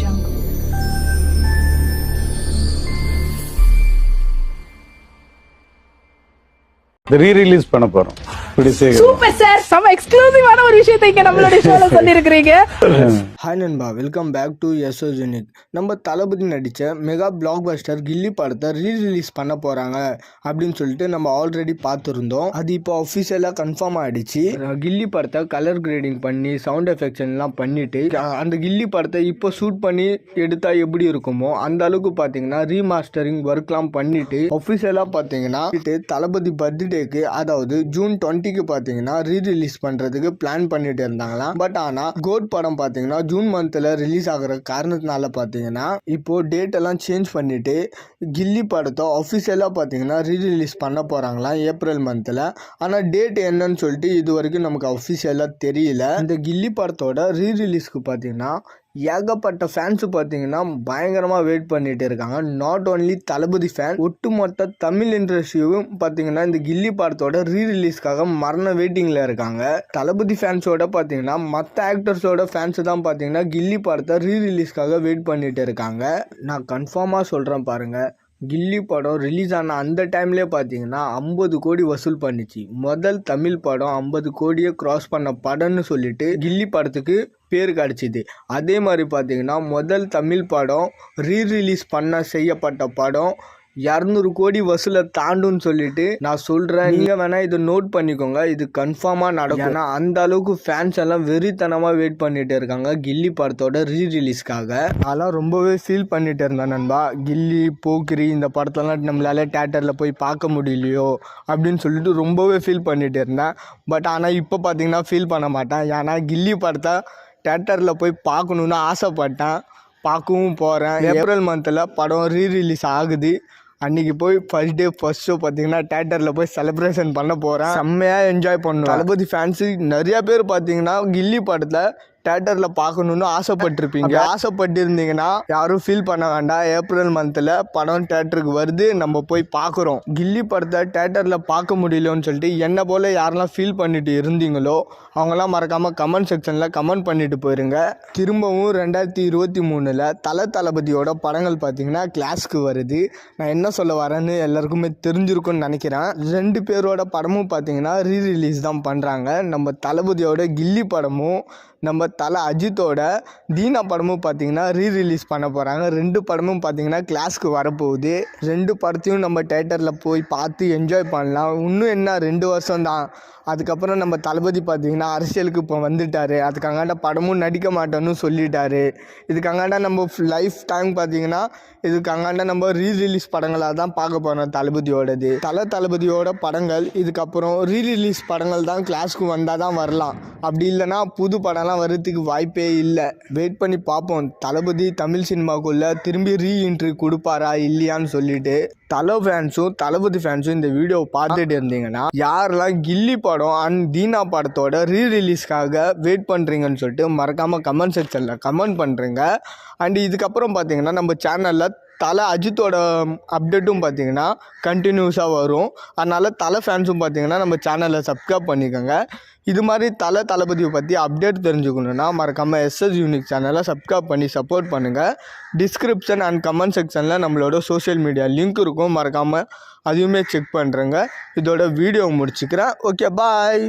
jungle. Rerelease பண்ண போறோம். Super sir, செம எக்ஸ்க்ளூசிவான ஒரு விஷயத்தை இங்க நம்மளோட ஷோல சொல்லிருக்கீங்க. ஹாய் நண்பா, welcome back to S O unique. நம்ம தளபதி நடித்த மெகா பிளாக் பஸ்டர் கில்லி படத்தை ரீரிலீஸ் பண்ண போகிறாங்க அப்படின்னு சொல்லிட்டு நம்ம ஆல்ரெடி பார்த்துருந்தோம். அது இப்போ அஃபிஷியலாக கன்ஃபார்ம் ஆகிடுச்சு. கில்லி படத்தை கலர் கிரேடிங் பண்ணி சவுண்ட் எஃபெக்ட்ஸ்லாம் பண்ணிவிட்டு அந்த கில்லி படத்தை இப்போ ஷூட் பண்ணி எடுத்தால் எப்படி இருக்குமோ அந்த அளவுக்கு பார்த்தீங்கன்னா ரீமாஸ்டரிங் ஒர்க்லாம் பண்ணிவிட்டு அஃபிஷியலாக பார்த்தீங்கன்னா தளபதி பர்த்டேக்கு, அதாவது ஜூன் 20க்கு பார்த்தீங்கன்னா ரீரிலீஸ் பண்ணுறதுக்கு பிளான் பண்ணிட்டு இருந்தாங்களாம். பட் ஆனால் கோட் படம் பார்த்தீங்கன்னா ஜூன் மந்த்தில் ரிலீஸ் ஆகிற காரணத்தினால பார்த்தீங்கன்னா இப்போ டேட் எல்லாம் சேஞ்ச் பண்ணிட்டு கில்லி படத்தை அஃபிஷியலாக பார்த்தீங்கன்னா ரீரிலீஸ் பண்ண போகிறாங்களாம் ஏப்ரல் மந்தில். ஆனால் டேட் என்னன்னு சொல்லிட்டு இது வரைக்கும் நமக்கு அஃபிஷியலாக தெரியல. இந்த கில்லி படத்தோட ரீரிலீஸ்க்கு பார்த்தீங்கன்னா ஏகப்பட்ட ஃபேன்ஸு பார்த்தீங்கன்னா பயங்கரமாக வெயிட் பண்ணிட்டு இருக்காங்க. நாட் ஓன்லி தளபதி ஃபேன், ஒட்டுமொத்த தமிழ் இண்டஸ்ட்ரியும் பார்த்தீங்கன்னா இந்த கில்லி படத்தோட ரீரிலீஸ்க்காக மரண வெயிட்டிங்கில் இருக்காங்க. தளபதி ஃபேன்ஸோட பார்த்தீங்கன்னா மற்ற ஆக்டர்ஸோட ஃபேன்ஸு தான் பார்த்தீங்கன்னா கில்லி படத்தை ரீரிலீஸ்க்காக வெயிட் பண்ணிட்டு இருக்காங்க. நான் கன்ஃபார்மாக சொல்கிறேன் பாருங்கள், கில்லி படம் ரிலீஸ் ஆன அந்த டைம்லேயே பார்த்தீங்கன்னா 50 கோடி வசூல் பண்ணிச்சு. முதல் தமிழ் படம் 50 கோடியை கிராஸ் பண்ண படம்னு சொல்லிட்டு கில்லி படத்துக்கு பேர் கிடச்சிது. அதே மாதிரி பார்த்தீங்கன்னா முதல் தமிழ் படம் ரீரிலீஸ் செய்யப்பட்ட படம் 200 கோடி வசூலை தாண்டுன்னு சொல்லிட்டு நான் சொல்கிறேன். நீங்கள் வேணால் இதை நோட் பண்ணிக்கோங்க, இது கன்ஃபார்மாக நடக்கும். ஏன்னா அந்த அளவுக்கு ஃபேன்ஸ் எல்லாம் வெறித்தனமாக வெயிட் பண்ணிட்டு இருக்காங்க கில்லி படத்தோட ரீரிலீஸ்க்காக. அதெல்லாம் ரொம்பவே ஃபீல் பண்ணிட்டு இருந்தேன் நண்பா. கில்லி, போக்கிரி இந்த படத்தெல்லாம் நம்மளால தேட்டரில் போய் பார்க்க முடியலையோ அப்படின்னு சொல்லிட்டு ரொம்பவே ஃபீல் பண்ணிட்டு இருந்தேன். பட் ஆனால் இப்போ பார்த்தீங்கன்னா ஃபீல் பண்ண மாட்டேன். ஏன்னா கில்லி படத்தை தேட்டரில் போய் பார்க்கணுன்னு ஆசைப்பட்டேன், பார்க்கவும் போகிறேன். ஏப்ரல் மந்தில் படம் ரீரிலீஸ் ஆகுது. அன்றைக்கி போய் ஃபர்ஸ்ட் ஷோ பார்த்தீங்கன்னா தேட்டரில் போய் செலிப்ரேஷன் பண்ண போகிறேன். செம்மையாக என்ஜாய் பண்ணுவேன். தளபதி ஃபேன்ஸு நிறையா பேர் பார்த்தீங்கன்னா கில்லி படத்தை தேட்டரில் பார்க்கணுன்னு ஆசைப்பட்டிருப்பீங்க. ஆசைப்பட்டிருந்தீங்கன்னா யாரும் ஃபீல் பண்ண வேண்டாம். ஏப்ரல் மந்தில் படம் தேட்டருக்கு வருது, நம்ம போய் பார்க்குறோம். கில்லி படத்தை தேட்டரில் பார்க்க முடியலன்னு சொல்லிட்டு என்னை போல் யாரெல்லாம் ஃபீல் பண்ணிட்டு இருந்தீங்களோ அவங்களாம் மறக்காமல் கமெண்ட் செக்ஷனில் கமெண்ட் பண்ணிட்டு போயிருங்க. திரும்பவும் 2023 தளபதியோட படங்கள் பார்த்தீங்கன்னா கிளாஸ்க்கு வருது. நான் என்ன சொல்ல வரேன்னு எல்லாருக்குமே தெரிஞ்சிருக்கும்னு நினைக்கிறேன். 2 பேரோட படமும் பார்த்தீங்கன்னா ரீரிலீஸ் தான் பண்ணுறாங்க. நம்ம தளபதியோட கில்லி படமும் நம்ம அஜித்தோட தீனா படமும் பார்த்தீங்கன்னா ரீரிலீஸ் பண்ண போகிறாங்க. 2 படமும் பார்த்தீங்கன்னா கிளாஸ்க்கு வரப்போகுது. 2 படத்தையும் நம்ம தேட்டரில் போய் பார்த்து என்ஜாய் பண்ணலாம். இன்னும் என்ன 2 வருஷம் தான். அதுக்கப்புறம் நம்ம தளபதி பார்த்தீங்கன்னா அரசியலுக்கு இப்போ வந்துட்டார். அதுக்காண்டாண்ட படமும் நடிக்க மாட்டோன்னு சொல்லிட்டாரு. இதுக்காண்டாண்ட நம்ம லைஃப் டைம் பார்த்தீங்கன்னா இதுக்காண்டாண்ட நம்ம ரீரிலீஸ் படங்களாக தான் பார்க்க போகிறோம் தளபதியோடது. தளபதியோட படங்கள் இதுக்கப்புறம் ரீரிலீஸ் படங்கள் தான் கிளாஸ்க்கு வந்தால் தான் வரலாம். அப்படி இல்லைனா புது படம்லாம் வர்றதுக்கு வாய்ப்பே இல்லை. வெயிட் பண்ணி பார்ப்போம் தளபதி தமிழ் சினிமாக்குள்ளே திரும்பி ரீஎன்ட்ரி கொடுப்பாரா இல்லையான்னு சொல்லிட்டு. தளபதி ஃபேன்ஸும் இந்த வீடியோவை பார்த்துட்டு இருந்தீங்கன்னா யாரெல்லாம் கில்லி படம் அண்ட் தீனா படத்தோட ரீரிலீஸ்க்காக வெயிட் பண்ணுறீங்கன்னு சொல்லிட்டு மறக்காமல் கமெண்ட் செக்ஷனில் கமெண்ட் பண்ணுறீங்க. அண்ட் இதுக்கப்புறம் பார்த்தீங்கன்னா நம்ம சேனலில் அஜித்தோட அப்டேட்டும் பார்த்தீங்கன்னா கண்டினியூஸாக வரும். அதனால் ஃபேன்ஸும் பார்த்தீங்கன்னா நம்ம சேனலை சப்ஸ்கிரைப் பண்ணிக்கோங்க. இது மாதிரி தளபதியை பற்றி அப்டேட் தெரிஞ்சுக்கணுன்னா மறக்காமல் எஸ்எஸ் யூனிக் சேனலை சப்ஸ்கிரைப் பண்ணி சப்போர்ட் பண்ணுங்கள். டிஸ்கிரிப்ஷன் அண்ட் கமெண்ட் செக்ஷனில் நம்மளோட சோஷியல் மீடியா லிங்க் இருக்கும், மறக்காமல் அதையுமே செக் பண்ணுறேங்க. இதோட வீடியோ முடிச்சுக்கிறேன். ஓகே, பாய்.